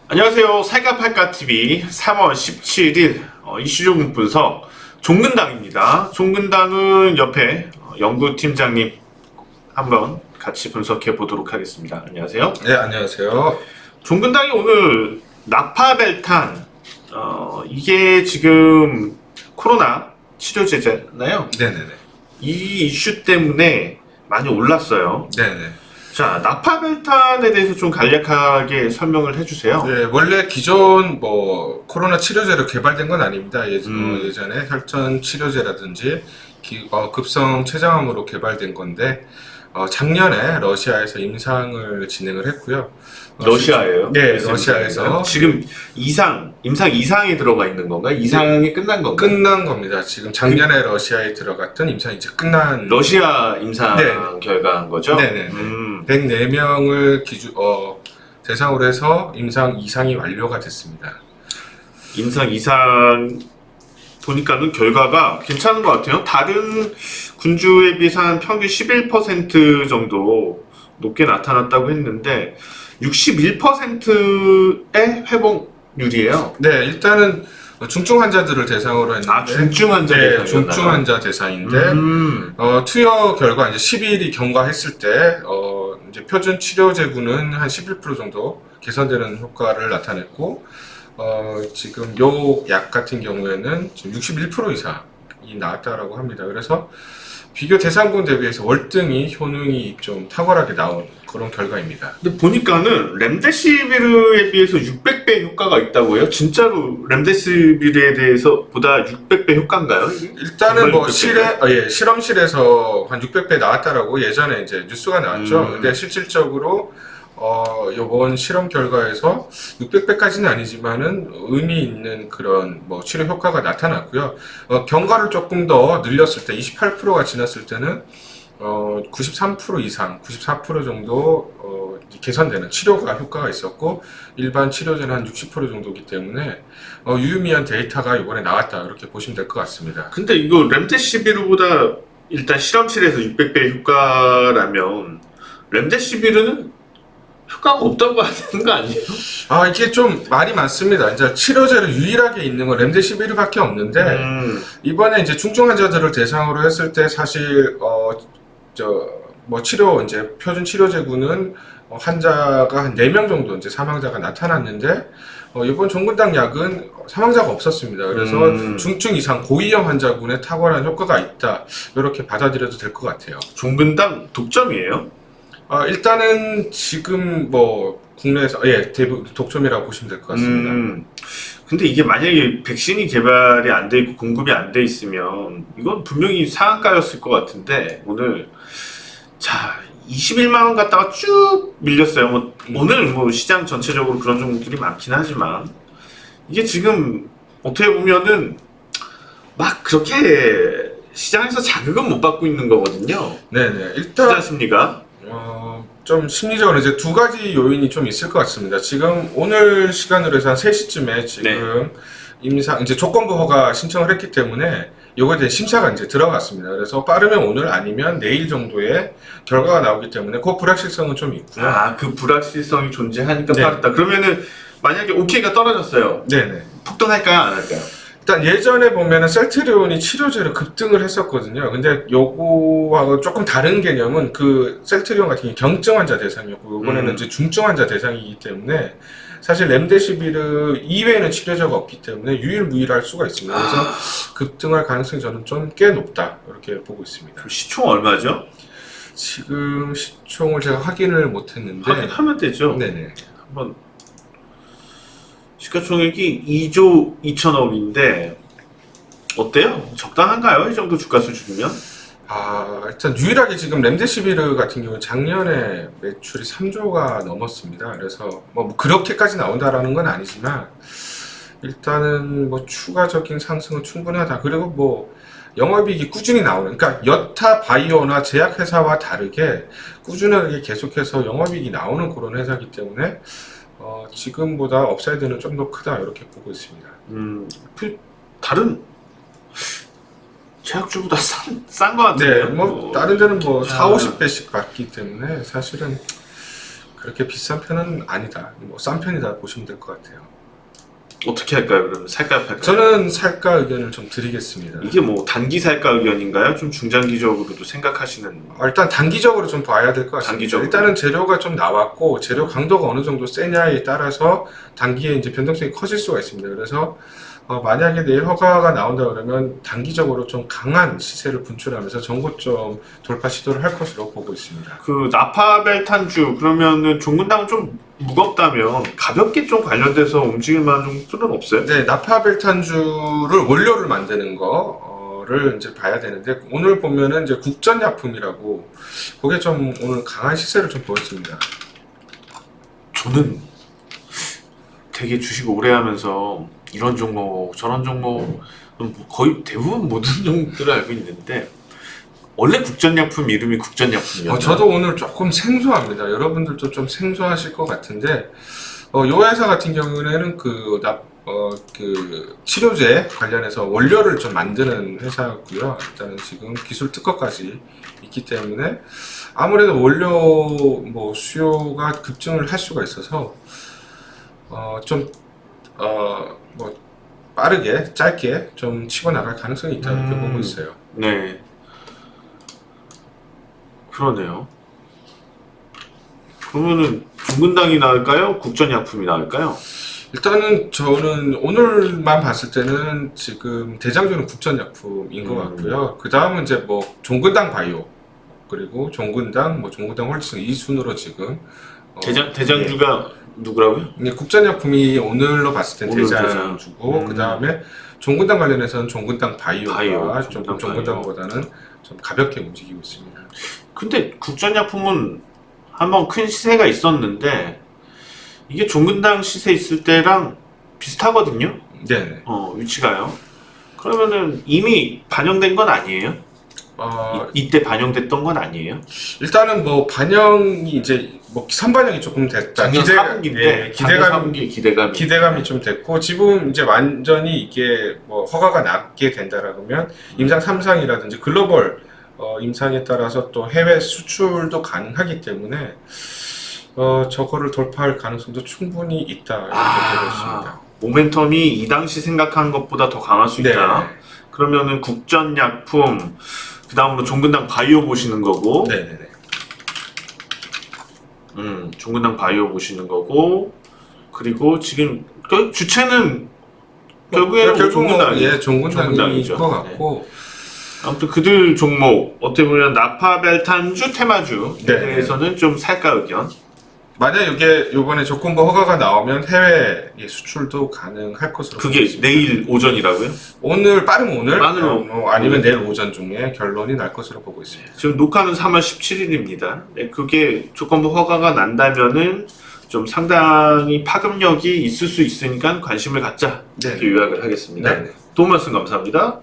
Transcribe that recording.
안녕하세요. 살까팔까TV 3월 17일 이슈 종목 분석 종근당입니다. 종근당은 옆에 연구팀장님 한번 같이 분석해 보도록 하겠습니다. 안녕하세요. 네, 안녕하세요. 종근당이 오늘 나파벨탄 이게 지금 코로나 치료제잖아요. 네네네. 이 이슈 때문에 많이 올랐어요. 네네. 자, 나파벨탄에 대해서 좀 간략하게 설명을 해주세요. 네, 원래 기존 코로나 치료제로 개발된 건 아닙니다. 예전에 혈전 치료제라든지 급성 췌장암으로 개발된 건데 작년에 러시아에서 임상을 진행을 했고요. 러시아예요? 네, 러시아에서 지금 임상 2상에 들어가 있는 건가요? 2상이 끝난 건가요? 끝난 겁니다. 지금 작년에 러시아에 들어갔던 임상이 이제 끝난 러시아 임상 네. 결과인 거죠? 네네. 104명을 대상으로 해서 임상 2상이 완료가 됐습니다. 임상 2상 보니까는 결과가 괜찮은 것 같아요. 다른 군주에 비해서 한 평균 11% 정도 높게 나타났다고 했는데 61%의 회복률이에요. 네, 일단은 중증 환자들을 대상으로 했는데 중증 환자 네, 대상이었나요? 중증 환자 대상인데 투여 결과 이제 10일이 경과했을 때 이제 표준 치료제군은 한 11% 정도 개선되는 효과를 나타냈고 지금 요 약 같은 경우에는 지금 61% 이상이 나왔다라고 합니다. 그래서 비교 대상군 대비해서 월등히 효능이 좀 탁월하게 나온 그런 결과입니다. 근데 보니까는 렘데시비르에 비해서 600배 효과가 있다고 해요? 진짜로 렘데시비르에 대해서 보다 600배 효과인가요? 일단은 정말 600배? 실험실에서 한 600배 나왔다라고 예전에 이제 뉴스가 나왔죠. 근데 실질적으로 요번 실험 결과에서 600배까지는 아니지만은 의미 있는 그런 치료 효과가 나타났고요. 경과를 조금 더 늘렸을 때 28%가 지났을 때는 93% 이상, 94% 정도 개선되는 치료가 효과가 있었고 일반 치료제는 한 60% 정도이기 때문에 유의미한 데이터가 이번에 나왔다 이렇게 보시면 될 것 같습니다. 근데 이거 렘데시비르보다 일단 실험실에서 600배 효과라면 렘데시비르는 효과가 없다고 봐야 되는 거 아니에요? 이게 좀 말이 많습니다. 이제 치료제로 유일하게 있는 건 렘데시비르밖에 없는데 이번에 이제 중증 환자들을 대상으로 했을 때 사실 치료 이제 표준 치료제군은 환자가 한 4명 정도 이제 사망자가 나타났는데 이번 종근당 약은 사망자가 없었습니다. 그래서 중증 이상 고위험 환자군에 탁월한 효과가 있다 이렇게 받아들여도 될 것 같아요. 종근당 독점이에요? 일단은 지금 국내에서 대부분 독점이라고 보시면 될 것 같습니다. 근데 이게 만약에 백신이 개발이 안 돼 있고 공급이 안 돼 있으면 이건 분명히 상한가였을 것 같은데 오늘 21만 원 갖다가 쭉 밀렸어요. 오늘 시장 전체적으로 그런 종목들이 많긴 하지만 이게 지금 어떻게 보면은 막 그렇게 시장에서 자극은 못 받고 있는 거거든요. 네네. 투자 일단 심리가 좀 심리적으로 이제 두 가지 요인이 좀 있을 것 같습니다. 지금 오늘 시간으로 해서 한 3시쯤에 지금 임상 이제 조건부 허가 신청을 했기 때문에 요거에 대한 심사가 이제 들어갔습니다. 그래서 빠르면 오늘 아니면 내일 정도에 결과가 나오기 때문에 그 불확실성은 좀 있고요. 그 불확실성이 존재하니까 네. 빠르다. 그러면은 만약에 오케이가 떨어졌어요. 네네. 폭등할까요? 안 할까요? 일단 예전에 보면은 셀트리온이 치료제로 급등을 했었거든요. 근데 요거하고 조금 다른 개념은 그 셀트리온 같은 경우 경증 환자 대상이었고 요번에는 이제 중증 환자 대상이기 때문에 사실 렘데시비르 이외에는 치료제가 없기 때문에 유일무이할 수가 있습니다. 그래서 급등할 가능성이 저는 좀 꽤 높다 이렇게 보고 있습니다. 시총 얼마죠? 지금 시총을 제가 확인을 못했는데 확인하면 되죠. 네네. 한번 시가총액이 2조 2천억인데 어때요? 적당한가요? 이 정도 주가 수준이면? 일단 유일하게 지금 렘데시비르 같은 경우는 작년에 매출이 3조가 넘었습니다. 그래서 그렇게까지 나온다라는 건 아니지만 일단은 추가적인 상승은 충분하다. 그리고 영업이익이 꾸준히 나오는, 그러니까 여타 바이오나 제약회사와 다르게 꾸준하게 계속해서 영업이익이 나오는 그런 회사이기 때문에 지금보다 업사이드는 좀 더 크다 이렇게 보고 있습니다. 다른 제약주보다 싼 것 같아요. 네, 다른 데는 4, 50배씩 받기 때문에 사실은 그렇게 비싼 편은 아니다. 뭐 싼 편이다 보시면 될 것 같아요. 어떻게 할까요? 그러면 살까요, 팔까요? 저는 살까 의견을 좀 드리겠습니다. 이게 뭐 단기 살까 의견인가요? 좀 중장기적으로도 생각하시는. 일단 단기적으로 좀 봐야 될 것 같습니다. 단기적으로. 일단은 재료가 좀 나왔고 재료 강도가 어느 정도 세냐에 따라서 단기에 이제 변동성이 커질 수가 있습니다. 그래서 만약에 내일 허가가 나온다 그러면 단기적으로 좀 강한 시세를 분출하면서 전고점 돌파 시도를 할 것으로 보고 있습니다. 그 나파벨탄주 그러면은 종근당은 좀 무겁다면 가볍게 좀 관련돼서 움직일 만한 정도는 없어요? 네, 나파벨탄주를 원료를 만드는 거를 이제 봐야 되는데 오늘 보면은 이제 국전약품이라고 그게 좀 오늘 강한 시세를 좀 보였습니다. 저는 되게 주식 오래 하면서 이런 종목 저런 종목은 뭐 거의 대부분 모든 종목들을 알고 있는데 원래 국전약품 이름이 국전약품이었나요? 저도 오늘 조금 생소합니다. 여러분들도 좀 생소하실 것 같은데 요 회사 같은 경우에는 그 치료제 관련해서 원료를 좀 만드는 회사고요. 일단은 지금 기술 특허까지 있기 때문에 아무래도 원료 뭐 수요가 급증을 할 수가 있어서 뭐 빠르게 짧게 좀 치고 나갈 가능성이 있다 이렇게 보고 있어요. 네. 그러네요. 그러면은 종근당이 나을까요? 국전약품이 나을까요? 일단은 저는 오늘만 봤을 때는 지금 대장주는 국전약품인 것 같고요. 그 다음은 이제 뭐 종근당 바이오 그리고 종근당 뭐 종근당 홀딩 이 순으로 지금 대장주가 누구라고요? 국전약품이 오늘로 봤을 땐 오늘 대장주고 그 다음에 종근당 관련해서는 종근당 바이오가 바이오, 조금 종근당 종근당보다는 좀 가볍게 움직이고 있습니다. 근데 국전약품은 한번 큰 시세가 있었는데 이게 종근당 시세 있을 때랑 비슷하거든요. 네. 위치가요. 그러면은 이미 반영된 건 아니에요? 이때 반영됐던 건 아니에요? 일단은 뭐 반영이 이제 뭐 선반영이 조금 됐다. 작년 4분기인데 기대감이 좀 됐고 지금 이제 완전히 이게 뭐 허가가 나게 된다라면 임상 3상이라든지 글로벌 임상에 따라서 또 해외 수출도 가능하기 때문에 저거를 돌파할 가능성도 충분히 있다 이렇게 보고 있습니다. 모멘텀이 이 당시 생각한 것보다 더 강할 수 있다. 네. 그러면은 국전약품 그 다음으로 종근당 바이오 보시는 거고. 네네네. 종근당 바이오 보시는 거고. 그리고 지금 주체는 결국에는 종근당이죠. 종근당인 것 같고. 아무튼 그들 종목 어떻게 보면 나파벨탄주, 테마주에 대해서는 좀 살까 의견. 만약 이게 이번에 조건부 허가가 나오면 해외 수출도 가능할 것으로 그게 보겠습니다. 내일 오전이라고요? 빠르면 오늘 아니면 오늘. 내일 오전 중에 결론이 날 것으로 보고 있습니다. 지금 녹화는 3월 17일입니다. 그게 조건부 허가가 난다면은 좀 상당히 파급력이 있을 수 있으니까 관심을 갖자. 이렇게 요약을 하겠습니다. 네. 도움 말씀 감사합니다.